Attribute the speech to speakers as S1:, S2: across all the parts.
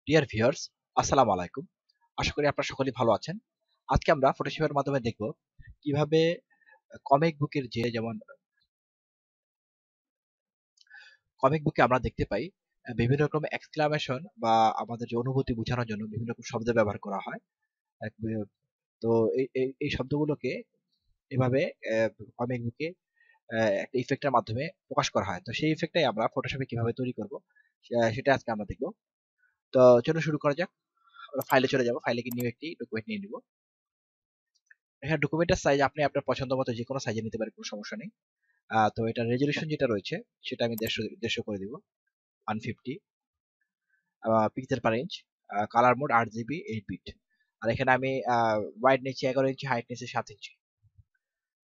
S1: Dear viewers, আসসালামু আলাইকুম। আশা করি আপনারা সকলেই ভালো আছেন। আজকে আমরা ফটোশপের মাধ্যমে দেখব কিভাবে কমিক বুকের যেমন কমিক বুকে আমরা দেখতে পাই বিভিন্ন রকম এক্সক্লামেশন বা আমাদের যে অনুভূতি বোঝানোর জন্য বিভিন্ন রকম শব্দ ব্যবহার করা হয়। এক বে- তো এই শব্দগুলোকে এভাবে কমিক বুকে একটা ইফেক্টের মাধ্যমে প্রকাশ করা হয়। তো সেই ইফেক্টটাই আমরা ফটোশপে কিভাবে তৈরি করব সেটা আজকে আমরা দেখব। তো চলো শুরু করা যাক। আমরা ফাইলে চলে যাব। ফাইলে গিয়ে নিউ একটি ডকুমেন্ট নিয়ে নিব। হ্যাঁ, ডকুমেন্টের সাইজ আপনি আপনার পছন্দ মতো যে কোনো সাইজে নিতে পারেন, কোনো সমস্যা নেই। তো এটার রেজলিউশন যেটা রয়েছে সেটা আমি 150 করে দিব, 150 pixel per inch. Colour mode 8 GB 8 bit. আর এখানে আমি ওয়াইড নিচ্ছি 11 ইঞ্চি, হাইট নিচ্ছি 7 ইঞ্চি।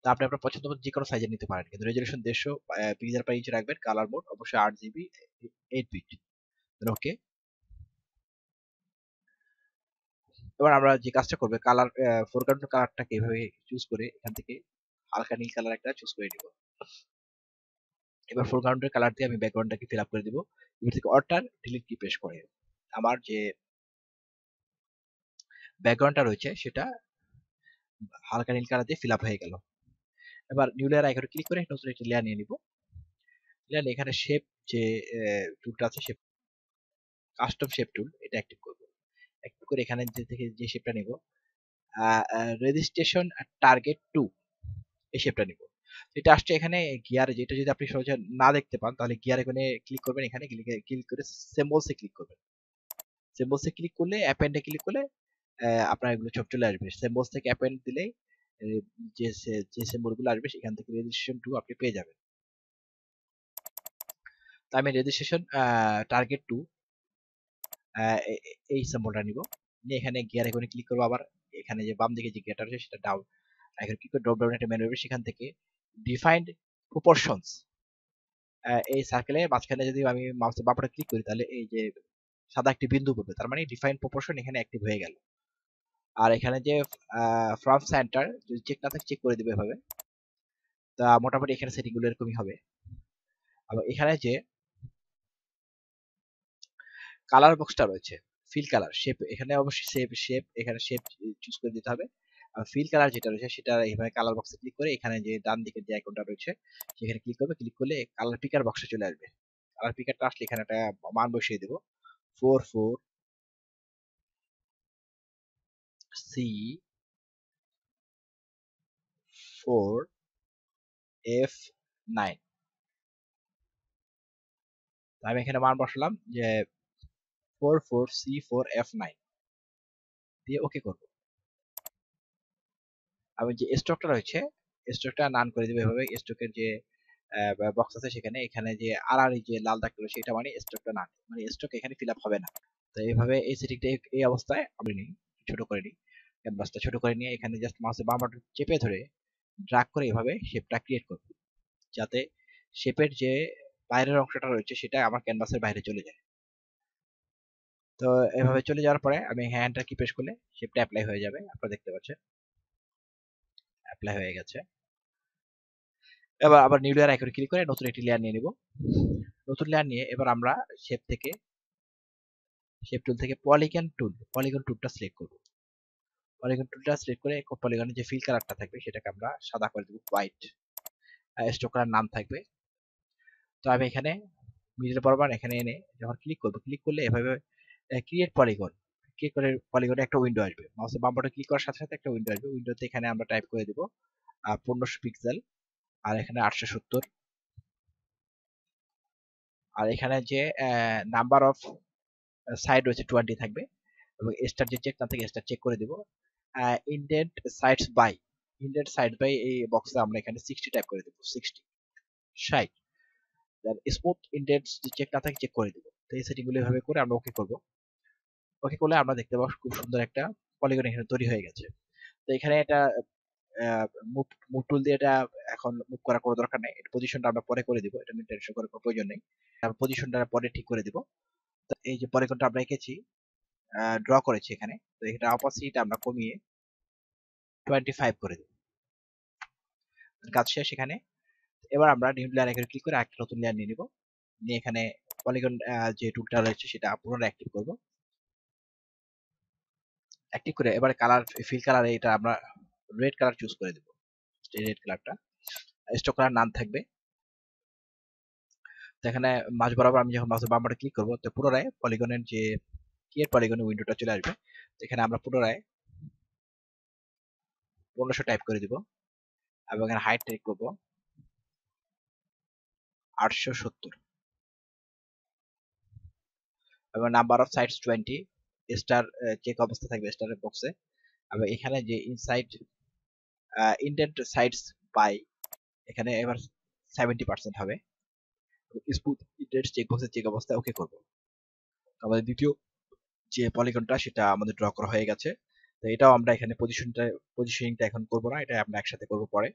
S1: তো আপনি আপনার পছন্দ মতো যে কোনো সাইজে নিতে পারেন, কিন্তু রেজলিউশন 150 পিক্সেল পার ইঞ্চ রাখবেন। কালার মোড অবশ্যই 8 জিবি 8 বিট। ওকে, এবার আমরা যে কাজটা করবো, কালার ফোরগ্রাউন্ড কালারটাকে এভাবে চুজ করে এখান থেকে হালকা নীল কালার একটা চুজ করে নিব। এবার ফোরগ্রাউন্ডের কালার দিয়ে আমি ব্যাকগ্রাউন্ডটাকে ফিল আপ করে দিব। এবার থেকে অল্টার ডিলিট কি প্রেস করে আমার যে ব্যাকগ্রাউন্ডটা রয়েছে সেটা হালকা নীল কালার দিয়ে ফিল আপ হয়ে গেল। এবার নিউ লেয়ার আইকনে ক্লিক করে নতুন একটি লেয়ার নিয়ে নিব। লেয়ার এখানে শেপ যে টুলটা আছে, শেপ কাস্টম শেপ টুল, এটা অ্যাক্টিভ করব। অ্যাক্টিভ করে এখানে যে থেকে যে শেপটা নিব, রেজিস্ট্রেশন টার্গেট 2, এই শেপটা নিব। এটা আসছে এখানে গিয়ার, যেটা যদি আপনি সহজে না দেখতে পান তাহলে গিয়ার এখানে ক্লিক করবেন। এখানে ক্লিক করে সিম্বলসে ক্লিক করবেন। সিম্বলসে ক্লিক করলে অ্যাপেন্ডে ক্লিক করলে আপনার এগুলো সব চলে আসবে। সিম্বলস থেকে অ্যাপেন্ড দিলেই যে সিম্বল গুলো আসবে সেখান থেকে রেজিস্ট্রেশন 2 আপনি পেয়ে যাবেন। তো আমি রেজিস্ট্রেশন টার্গেট 2 এই সিম্বলটা নিব। নিয়ে এখানে গিয়ার আইকনে ক্লিক করব। আবার এখানে যে বাম দিকে যে গিয়ারটা আছে সেটা ডাউন আইকনে ক্লিক করে ড্রপ ডাউন একটা মেনু হবে, সেখান থেকে ডিফাইন্ড প্রপোর্শনস, এই সার্কেলের মাঝখানে যদি আমি মাউসের বামটা ক্লিক করি তাহলে এই যে সাদা একটি বিন্দু পড়বে, তার মানে ডিফাইন্ড প্রপোর্শন এখানে অ্যাক্টিভ হয়ে গেল। আর এখানে যে ফ্রম সেন্টার যদি চেক না থাকে চেক করে দিবে এভাবে। তা মোটামুটি এখানে সেটিং গুলো এরকমই হবে। আর এখানে যে কালার বক্সটা রয়েছে, ফিল কালার শেপ, এখানে অবশ্যই শেপ এখানে শেপ চুজ করে দিতে হবে। আর ফিল কালার যেটা রয়েছে সেটা এইভাবে কালার বক্সে ক্লিক করে এখানে যে ডান দিকে যে আইকনটা রয়েছে সেখানে ক্লিক করবে। ক্লিক করলে কালার পিকার বক্সে চলে আসবে। কালার পিকারটা আসলে এখানে একটা মান বসিয়ে দেব, 44C4F9। আমি এখানে মান বসালাম যে 44C4F9 দিয়ে ওকে করব। আমি যে স্টকটা রয়েছে স্টকটা নান করে দেবো এভাবে। স্টকের যে বক্স আছে সেখানে এখানে যে আর যে লাল দাগটা রয়েছে এটা মানে স্টকটা না, মানে স্টক এখানে ফিল আপ হবে না। তো এইভাবে এই সেটিংটা এই অবস্থায় আমি নিই, ছোট করে নিই। ক্যানভাসটা ছোট করে নিয়ে এখানে জাস্ট মাউসের বাম বাটন চেপে ধরে ড্রাগ করে এভাবে শেপটা ক্রিয়েট করব, যাতে শেপের যে বাইরের অংশটা রয়েছে সেটা আমার ক্যানভাসের বাইরে চলে যায়। তো এভাবে চলে যাওয়ার পরে আমি হ্যান্ডটা কি প্রেস করলে শেপটা অ্যাপ্লাই হয়ে যাবে। আপনারা দেখতে পাচ্ছেন অ্যাপ্লাই হয়ে গেছে। এবার আবার নিউ লেয়ার আইকনে ক্লিক করে নতুন একটি লেয়ার নিয়ে নিব। নতুন লেয়ার নিয়ে এবার আমরা শেপ টুল থেকে পলিগন টুলটা সিলেক্ট করব। পলিগন টুলটা সিলেক্ট করে পলিগনের যে ফিল কালারটা থাকবে সেটাকে আমরা সাদা করে দেব, হোয়াইট। স্ট্রোক কালার নাম থাকবে। তো আমি এখানে মিডল বরাবর এখানে এনে যখন ক্লিক করব, ক্লিক করলে এভাবে ক্রিয়েট পলিগন, ক্লিক করে পলিগনে একটা উইন্ডো আসবে। মাউসের বাম বাটন ক্লিক করার সাথে সাথে একটা উইন্ডো আসবে। উইন্ডোতে এখানে আমরা টাইপ করে দেব 1500 পিক্সেল, আর এখানে 870। আর এখানে যে নাম্বার অফ সাইড রয়েছে 20 থাকবে, এবং স্টার যে চেক না থাকে স্টার চেক করে দিব। ইন্ডেন্ট সাইডস বাই এই বক্সে আমরা এখানে 60 টাইপ করে দেব, 60 স্মুথ ইন্ডেন্টস যে চেক না থাকে চেক করে দিব। তো এই সেটিং গুলো এভাবে করে আমরা ওকে করব। ওকে করলে আমরা দেখতে পাবো খুব সুন্দর একটা পলিগন এখানে তৈরি হয়ে গেছে। তো এখানে এটা মুভ মুভ টুল দিয়ে এটা এখন মুভ করার কোনো দরকার নেই। এটা পজিশনটা আমরা পরে করে দিব, এটা নিয়ে টেনশন করার কোনো প্রয়োজন নেই। পজিশনটা পরে ঠিক করে দিব। তো এই যে পলিগনটা আমরা এঁকেছি, ড্র করেছি এখানে, তো এটা অপাসিটিটা আমরা কমিয়ে 25 করে দেব। কাজ শেষ এখানে। এবার আমরা নিউ লেয়ার আইকনে ক্লিক করে একটা নতুন লেয়ার নিয়ে নিব। নিয়ে এখানে পলিগন যে টুলটা রয়েছে সেটা পুনরায় অ্যাক্টিভ করব। অ্যাক্টিভ করে এবারে কালার ফিল কালারে এটা আমরা রেড কালার চুজ করে দেব। এই রেড কালারটা স্টক কালার নাম থাকবে। তো এখানে মাঝ বরাবর আমি যখন মাউসের বাম বাটনে ক্লিক করব তো পুনরায় পলিগনের যে ক্রিয়েট পলিগনের উইন্ডোটা চলে আসবে। তো এখানে আমরা পুনরায় 1500 টাইপ করে দিব এবং এখানে হাইট টাইপ করব 870 এবং number of sides 20 star check অবস্থা থাকবে স্টারের বক্সে। এবং এখানে যে ইনসাইড ইন্ডেন্ট সাইডস বাই এখানে এবার 70% হবে। স্মুথ ইন্ডেন্ট চেক বক্সের চেক অবস্থায় ওকে করব। আমাদের দ্বিতীয় যে পলিগনটা সেটা আমাদের ড্র করা হয়ে গেছে। তো এটাও আমরা এখানে পজিশনিংটা এখন করব না, এটা আমরা একসাথে করব পরে।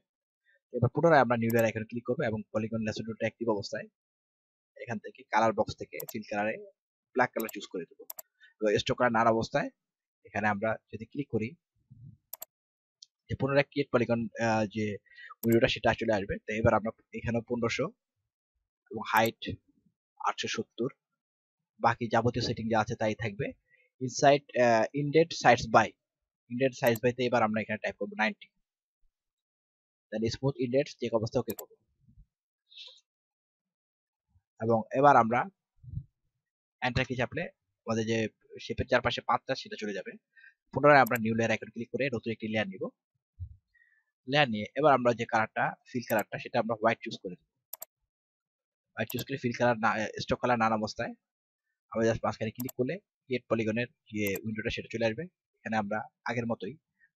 S1: এবার পুনরায় আমরা নিউ লেয়ার এখানে ক্লিক করব এবং পলিগন লেসো টুলটা অ্যাক্টিভ অবস্থায় এখান থেকে কালার বক্স থেকে ফিল কালারে ব্ল্যাক কালার চুজ করে দেব। এবং স্টক কালার নার অবস্থায় এখানে আমরা যদি ক্লিক করি যে পুনরায় ক্রিয়েট পলিগন যে উইন্ডোটা সেটা চলে আসবে। তো এবার আমরা এখানে 1500 এবং হাইট 870 বাকি যাবতীয় সেটিং যা আছে তাই থাকবে। Inside indent sides by indent size বাইতে এবার আমরা এখানে টাইপ করব 90 দেন স্মুথ ইন্ডেন্ট চেক অবস্থা ওকে করব এবং এবার আমরা এন্টার কি চাপলে আমাদের যে শেপের চারপাশে পাতটা সেটা চলে যাবে। পুনরায় আমরা নিউ লেয়ার আইকন ক্লিক করে নতুন একটি লেয়ার নিব। লেয়ার নিয়ে এবার আমরা যে কালারটা ফিল কালারটা সেটা আমরা হোয়াইট চুজ করে দেব। হোয়াইট চুজ করে ফিল কালার স্টক কালার নান অবস্থায় আমরা জাস্ট মাঝখানে ক্লিক করলে ক্রিয়েট পলিগনের যে উইন্ডোটা সেটা চলে আসবে। এখানে আমরা আগের মতোই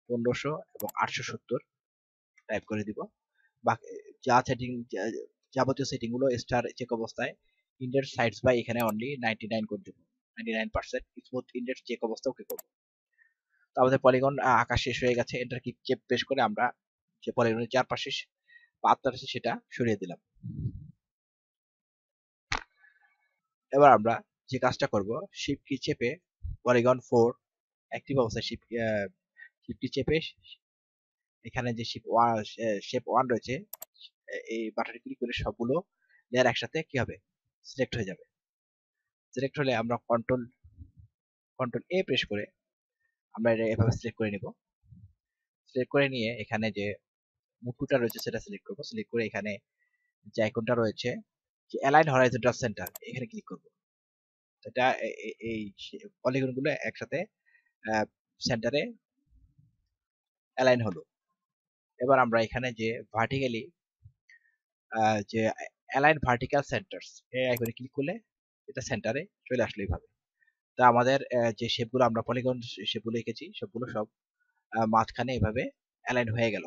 S1: 1500 এবং 870 টাইপ করে দিব। বাকি যা সেটিং যাবতীয় সেটিং গুলো স্টার চেক অবস্থায় ইন্ডেক্স সাইডস বাই এখানে অনলি 99 করে দেব। 99% স্মুথ ইন্ডেক্স চেক অবস্থা ওকে করব। তো আমাদের পলিগন আঁকা শেষ হয়ে গেছে। এন্টার কি চেপ প্রেস করে আমরা যে পলিগনের চারপাশে পাতটা আছে সেটা সরিয়ে দিলাম। এবার আমরা যে কাজটা করব শিফট কি চেপে পলিগন 4 অ্যাক্টিভ অবস্থায় শিফট কি চেপে এখানে যে শেপ 1 রয়েছে এই বাটনে ক্লিক করে সবগুলো লেয়ার একসাথে কি হবে সিলেক্ট হয়ে যাবে। সিলেক্ট হলে আমরা কন্ট্রোল এ প্রেস করে আমরা এটা এভাবে সিলেক্ট করে নিব। সিলেক্ট করে নিয়ে এখানে যে মুকুটটা রয়েছে সেটা সিলেক্ট করব। সিলেক্ট করে এখানে যে আইকনটা রয়েছে যে অ্যালাইন হরাইজন্টাল সেন্টার এখানে ক্লিক করব। এটা এই পলিগন গুলো একসাথে সেন্টারে অ্যালাইন হলো। এবার আমরা এখানে যে ভার্টিক্যালি যে অ্যালাইন ভার্টিক্যাল সেন্টারস এই আইকনে ক্লিক করলে এটা সেন্টারে চলে আসলো এইভাবে। তা আমাদের যে শেপগুলো আমরা পলিগন শেপগুলো এঁকেছি সবগুলো সব মাঝখানে এভাবে অ্যালাইন হয়ে গেল।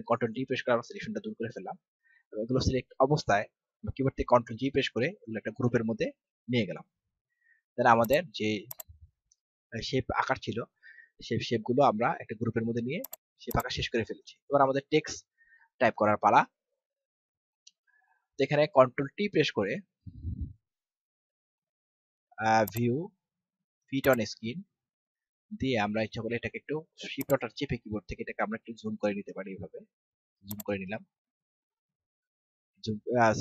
S1: কন্ট্রোল ডি প্রেস করে আমরা সিলেকশনটা দূর করে ফেললাম। এগুলো সিলেক্ট অবস্থায় কিবোর্ড থেকে কন্ট্রোল জি প্রেস করে এগুলো একটা গ্রুপের মধ্যে নিয়ে গেলাম। তাহলে আমাদের যে শেপ আকার ছিল সেই শেপগুলো আমরা একটা গ্রুপের মধ্যে নিয়ে শেপ আঁকা শেষ করে ফেলেছি। এবার আমাদের টেক্সট টাইপ করার পালা। এখানে কন্ট্রোল টি প্রেস করে ভিউ ফিট অন স্ক্রিন দিয়ে আমরা ইচ্ছা করলে এটাকে একটু শিফট বাটন চেপে কিবোর্ড থেকে এটাকে আমরা একটু জুম করে নিতে পারি। এইভাবে জুম করে নিলাম,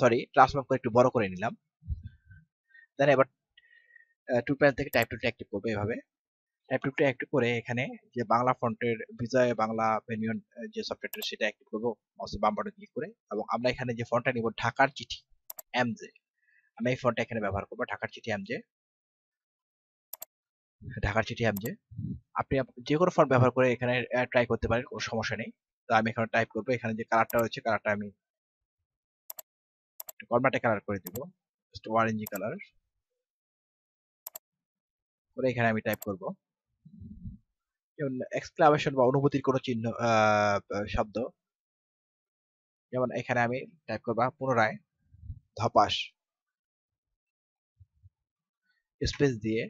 S1: সরি ট্রান্সফর্ম করে একটু বড় করে নিলাম। দেন এবার টু প্যানেল থেকে টাইপ টুলটা অ্যাক্টিভ করবে। এভাবে টাইপ টুলটা অ্যাক্টিভ করে এখানে যে বাংলা ফন্টের বিজয় বাংলা পেনিয়ন যে সফটওয়্যারটা সেটা অ্যাক্টিভ করবো মাউসের বাম বাটন ক্লিক করে। এবং আমরা এখানে যে ফন্টটা নিব ঢাকার চিঠি এমজে, আমি এই ফন্টটা এখানে ব্যবহার করবো ঢাকার চিঠি এমজে। ঢাকার চিঠি এমজে আপনি যে কোনো ফন্ট ব্যবহার করে এখানে ট্রাই করতে পারেন, কোনো সমস্যা নেই। তো আমি এখানে টাইপ করবো, এখানে যে কালারটা রয়েছে কালারটা আমি কর্মাটে কালার করে দিব, জাস্ট অরেঞ্জি কালার করে এখানে আমি টাইপ করব যেমন এক্সক্লামেশন বা অনুভূতির কোনো চিহ্ন শব্দ, যেমন এখানে আমি টাইপ করব পুনরায় ধপাস স্পেস দিয়ে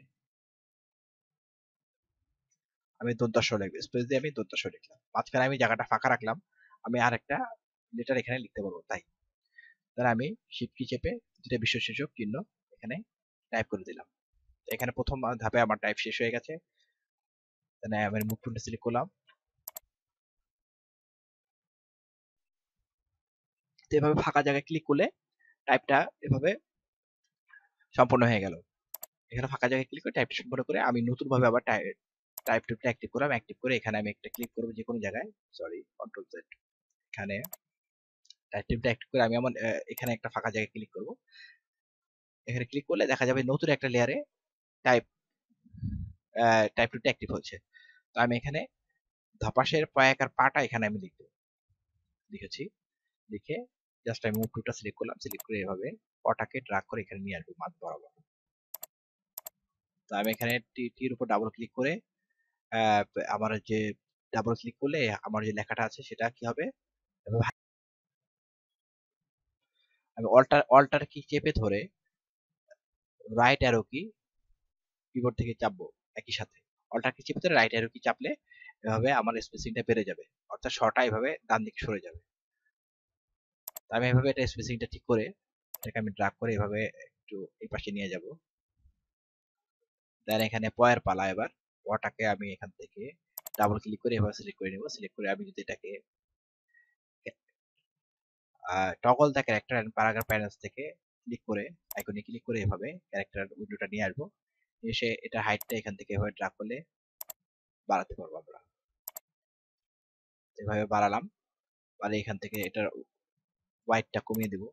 S1: আমি দন্তাস্ব লিখব, স্পেস দিয়ে আমি দন্তাস্ব লিখলাম, মাঝখানে আমি জায়গাটা ফাঁকা রাখলাম, আমি আর একটা লেটার এখানে লিখতে পারবো। তাই তাহলে আমি শিফট কি চেপে দুটো বিশ্বসূচক চিহ্ন এখানে টাইপ করে দিলাম। এখানে প্রথম ধাপে আমার টাইপ শেষ হয়ে গেছে। তাহলে আমি মুভ টুলটা সিলেক্ট করলাম। তো এভাবে ফাঁকা জায়গায় ক্লিক করলে টাইপটা এভাবে সম্পূর্ণ হয়ে গেল। এখানে ফাঁকা জায়গায় ক্লিক করে টাইপটা সম্পূর্ণ করে আমি নতুন ভাবে আবার টাইপ টুলটা অ্যাক্টিভ করলাম, অ্যাক্টিভ করে এখানে আমি একটা ক্লিক করবো যে কোনো জায়গায়, সরি কন্ট্রোল জেড, এখানে টাইপ টুলটা অ্যাক্টিভ করে আমি আমার এখানে একটা ফাঁকা জায়গায় ক্লিক করব। এখানে ক্লিক করলে দেখা যাবে নতুন একটা লেয়ারে টাইপ টাইপ টুলটা অ্যাক্টিভ হচ্ছে। তো আমি এখানে ধপাসের পায়াকার পাটা এখানে আমি লিখেছি, লিখে জাস্ট আমি মুভ টুলটা সিলেক্ট করলাম, সিলেক্ট করে এভাবে পটাকে ড্রাগ করে এখানে নিয়ে আসবো মাঝ বরাবর। তো আমি এখানে টির উপর ডাবল ক্লিক করে আমার যে ডাবল ক্লিক করলে আমার যে লেখাটা আছে সেটা কি হবে, আমি অল্টার কি চেপে ধরে রাইট অ্যারো কি কিবোর্ড থেকে চাপবো একই সাথে, অল্টার কি চেপে ধরে রাইট অ্যারো কি চাপলে এভাবে আমার স্পেসিংটা বেড়ে যাবে, অর্থাৎ শর্টটা এভাবে ডান দিকে সরে যাবে। তো আমি এভাবে এটা স্পেসিংটা ঠিক করে এটাকে আমি ড্রাগ করে এভাবে একটু এই পাশে নিয়ে যাব। দেন এখানে পয়ের পালা, এবার পটাকে আমি এখান থেকে ডাবল ক্লিক করে এভাবে সিলেক্ট করে নেব, সিলেক্ট করে আমি যদি এটাকে toggle the character and paragraph panels থেকে ক্লিক করে আইকনে ক্লিক করে এভাবে ক্যারেক্টার উইন্ডোটা নিয়ে আসবো, এসে এটা হাইটটা এখান থেকে এভাবে ড্রাগ করলে বাড়াতে পারবো আমরা। এভাবে বাড়ালাম, বাড়িয়ে এখান থেকে এটার হোয়াইটটা কমিয়ে দিব,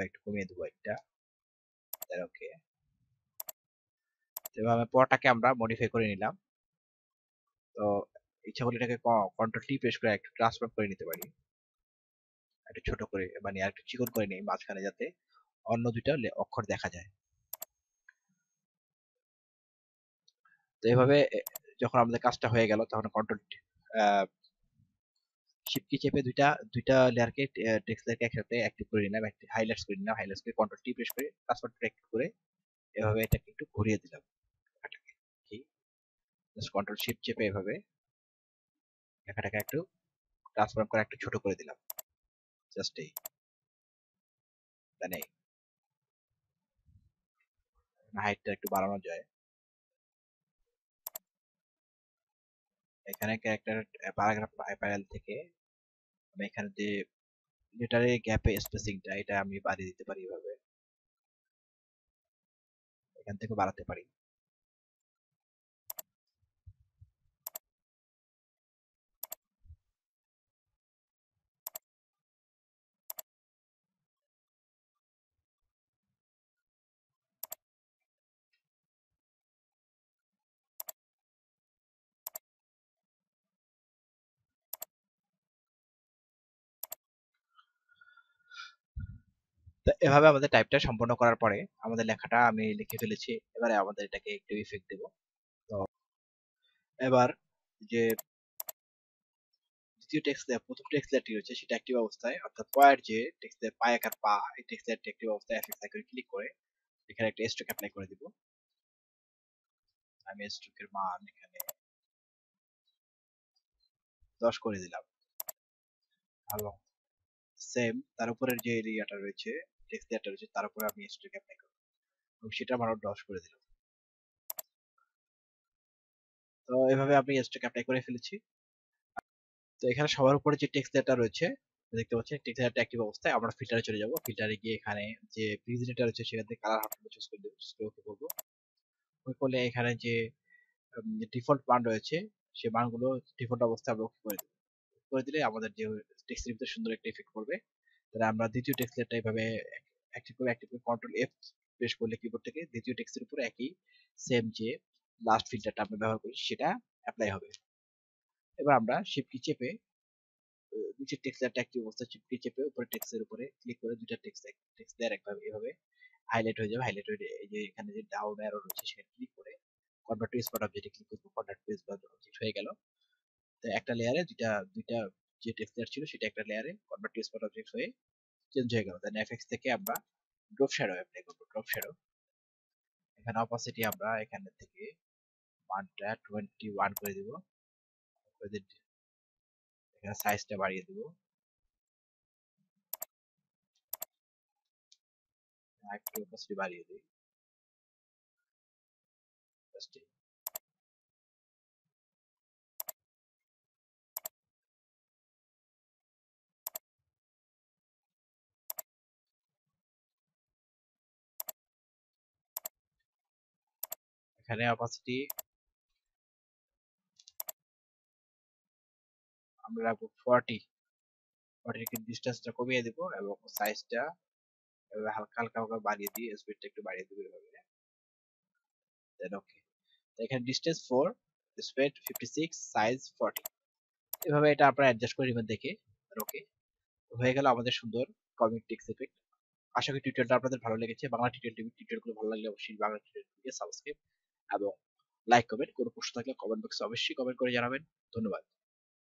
S1: একটু কমিয়ে দেবো একটা, ওকে। এভাবে পটাকে আমরা মডিফাই করে নিলাম। তো ইচ্ছা করলে এটাকে কন্ট্রোল টি প্রেস করে একটু ট্রান্সফর্ম করে নিতে পারি, একটু ছোট করে মানে আর একটু চিকন করে নিই মাঝখানে, যাতে অন্য দুইটা অক্ষর দেখা যায়। তো এভাবে যখন আমাদের কাজটা হয়ে গেল তখন কন্ট্রোল শিফট কি চেপে দুইটা দুইটা লেয়ারকে টেক্সট লেয়ারকে একসাথে অ্যাক্টিভ করে নিলাম, একটি হাইলাইটস করে নিলাম, হাইলাইটস করে কন্ট্রোল টি প্রেস করে পাসওয়ার্ডটা অ্যাক্টিভ করে এভাবে এটাকে একটু ঘুরিয়ে দিলাম লেখাটাকে, কি জাস্ট কন্ট্রোল শিফট চেপে এভাবে লেখাটাকে একটু ট্রান্সফর্ম করে একটু ছোট করে দিলাম, জাস্ট এই মানে হাইটটা একটু বাড়ানো যায়। এখানে ক্যারেক্টার প্যারাগ্রাফ প্যানেল থেকে আমি এখানে যে লেটারের গ্যাপে স্পেসিংটা এটা আমি বাড়িয়ে দিতে পারি, এভাবে এখান থেকে বাড়াতে পারি। তো এভাবে আমাদের টাইপটা সম্পন্ন করার পরে আমাদের লেখাটা আমি লিখে ফেলেছি, এবারে আমাদের এটাকে একটু ইফেক্ট দেব। তো এবার যে দ্বিতীয় টেক্সট লেয়ার, প্রথম টেক্সট লেয়ারটি রয়েছে সেটা অ্যাক্টিভ অবস্থায়, অর্থাৎ পয়ের যে টেক্সট লেয়ার পায় আকার পা, এই টেক্সট লেয়ারটি অ্যাক্টিভ অবস্থায় এফএক্স আইকনে ক্লিক করে এখানে একটা স্ট্রোক অ্যাপ্লাই করে দিব। আমি স্ট্রোকের মান এখানে 10 করে দিলাম, এবং সেম তার উপরের যে এরিয়াটা রয়েছে টেক্সট লেয়ারটা রয়েছে তার উপরে আমি স্ট্রোক অ্যাপ্লাই করব এবং সেটা আরো 10 করে দিলাম। তো এভাবে আমি স্ট্রোক অ্যাপ্লাই করে ফেলেছি। তো এখানে সবার উপরে যে টেক্সট লেয়ারটা রয়েছে দেখতে পাচ্ছেন, টেক্সট লেয়ারটা অ্যাক্টিভ অবস্থায় আমরা ফিল্টারে চলে যাব, ফিল্টারে গিয়ে এখানে যে প্রিজেন্টটা রয়েছে সেখান থেকে কালার হাফ চুজ করে দেব, ওকে করবো। ওই করলে এখানে যে ডিফল্ট মান রয়েছে সেই মানগুলো ডিফল্ট অবস্থায় আমরা ওকে করে দেব, করে দিলে আমাদের যে টেক্সটের ভিতরে সুন্দর একটা ইফেক্ট করবে। তাহলে আমরা দ্বিতীয় টেক্সট লেয়ারটা এইভাবে অ্যাক্টিভ করে কন্ট্রোল এফ প্রেস করলে কিবোর্ড থেকে দ্বিতীয় টেক্সটের উপরে একই সেম যে লাস্ট ফিল্টারটা আমরা ব্যবহার করি সেটা অ্যাপ্লাই হবে। এবার আমরা শিফট কি চেপে নিচের টেক্সট লেয়ারটা অ্যাক্টিভ অবস্থায় শিফট কি চেপে উপরে টেক্সটের উপরে ক্লিক করে দুইটা টেক্সট লেয়ার একভাবে এভাবে হাইলাইট হয়ে যাবে, হাইলাইট হয়ে এই যে এখানে যে ডাউন অ্যারো রয়েছে সেখানে ক্লিক করে কনভার্ট টু স্পট অবজেক্টে ক্লিক করব, কনভার্ট টু স্পট অবজেক্ট হয়ে গেল। তো একটা লেয়ারে দুইটা দুইটা যে টেক্সট লেয়ার ছিল সেটা একটা লেয়ারে কনভার্ট টু স্পট অবজেক্ট হয়ে চেঞ্জ হয়ে গেল। দেন এফএক্স থেকে আমরা ড্রপ শ্যাডো অ্যাপ্লাই করব, ড্রপ শ্যাডো। এখানে অপাসিটি আমরা এখানে থেকে মানটা 21 করে দিব, এখানে সাইজটা বাড়িয়ে দিব, একটু অপাসিটি বাড়িয়ে দিই, জাস্ট এখানে অপাসিটি আমরা রাখবো 40, 40 কে ডিসটেন্সটা কমিয়ে দিব এবং সাইজটা এভাবে হালকা হালকা হালকা বাড়িয়ে দিই, স্পিডটা একটু বাড়িয়ে দিব এভাবে। দেন ওকে। তো এখানে ডিসটেন্স 4, স্পিড 56, সাইজ 40, এভাবে এটা আপনারা অ্যাডজাস্ট করে নেবেন দেখে। ওকে, হয়ে গেল আমাদের সুন্দর কমিক টেক্সট ইফেক্ট। আশা করি টিউটোরিয়ালটা আপনাদের ভালো লেগেছে। বাংলা টিউটোরিয়ালগুলো ভালো লাগলে অবশ্যই বাংলা টিউটোরিয়ালকে সাবস্ক্রাইব এবং লাইক করবেন। কোনো প্রশ্ন থাকলে কমেন্ট বক্সে অবশ্যই কমেন্ট করে জানাবেন। ধন্যবাদ।